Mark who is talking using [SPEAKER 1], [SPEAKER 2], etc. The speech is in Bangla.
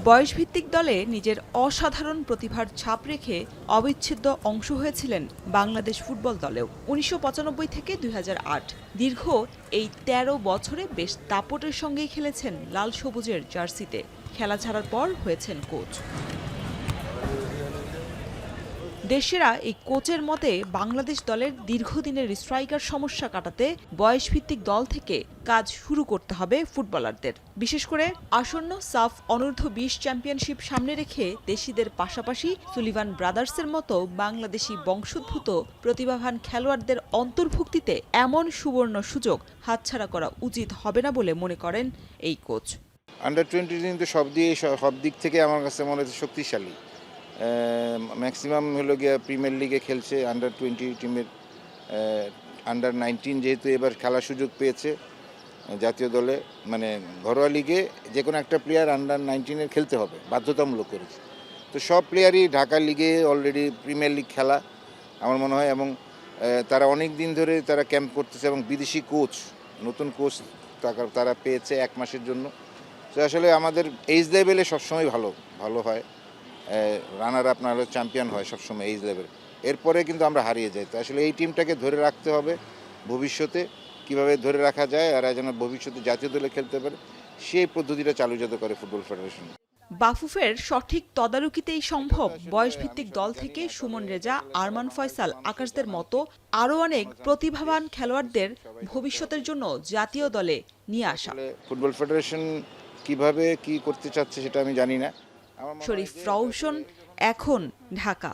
[SPEAKER 1] বয়সভিত্তিক দলে নিজের অসাধারণ প্রতিভার ছাপ রেখে অবিচ্ছেদ্য অংশ হয়েছিলেন বাংলাদেশ ফুটবল দলেও। ১৯৯৫ থেকে ২০০৮ দীর্ঘ এই ১৩ বছরে বেশ দাপটের সঙ্গেই খেলেছেন লাল সবুজের জার্সিতে। খেলা ছাড়ার পর হয়েছেন কোচ। দেশেরা এই কোচের মতে বাংলাদেশ দলের দীর্ঘদিনের স্ট্রাইকার সমস্যা কাটাতে বয়সভিত্তিক দল থেকে কাজ শুরু করতে হবে ফুটবলারদের। বিশেষ করে আসন্ন সাফ অনূর্ধ্ব-২০ চ্যাম্পিয়নশিপ সামনে রেখে দেশিদের পাশাপাশি সুলিভান ব্রাদার্সের মতো বাংলাদেশি বংশোদ্ভূত প্রতিভাবান খেলোয়াড়দের অন্তর্ভুক্তিতে এমন সুবর্ণ সুযোগ হাতছাড়া করা উচিত হবে না বলে মনে করেন এই কোচ।
[SPEAKER 2] আন্ডার-20 কিন্তু সব দিক থেকে আমার কাছে মনে হচ্ছে শক্তিশালী। ম্যাক্সিমাম হলো গিয়ে প্রিমিয়ার লিগে খেলছে আন্ডার-20 টিমের। আন্ডার-19 যেহেতু এবার খেলার সুযোগ পেয়েছে জাতীয় দলে, মানে ঘরোয়া লিগে যে কোনো একটা প্লেয়ার আন্ডার-19 খেলতে হবে, বাধ্যতামূলক করেছে। তো সব প্লেয়ারই ঢাকা লিগে অলরেডি প্রিমিয়ার লিগ খেলা আমার মনে হয়, এবং তারা অনেক দিন ধরে তারা ক্যাম্প করতেছে, এবং বিদেশি কোচ, নতুন কোচ তারা পেয়েছে 1 মাসের জন্য। তো আসলে আমাদের এইজ লেভেলে সবসময় ভালো হয়, রানার আপ না হলে চ্যাম্পিয়ন হয় সবসময় এইজ লেভেল। এরপরে কিন্তু আমরা হারিয়ে যাই। তো আসলে এই টিমটাকে ধরে রাখতে হবে, ভবিষ্যতে কিভাবে ধরে রাখা যায় আর যেন ভবিষ্যতে জাতীয় দলে খেলতে পারে সেই পদ্ধতিটা চালু যাতে করে ফুটবল ফেডারেশন।
[SPEAKER 1] বাফুফের সঠিক তদারকিতেই সম্ভব বয়সভিত্তিক দল থেকে সুমন রেজা, আরমান ফয়সাল, আকাশদের মতো আরও অনেক প্রতিভাবান খেলোয়াড়দের ভবিষ্যতের জন্য জাতীয় দলে নিয়ে আসা।
[SPEAKER 2] ফুটবল ফেডারেশন কিভাবে কি করতে চাচ্ছে সেটা আমি জানি না।
[SPEAKER 1] শরীফ রওশন, এখন, ঢাকা।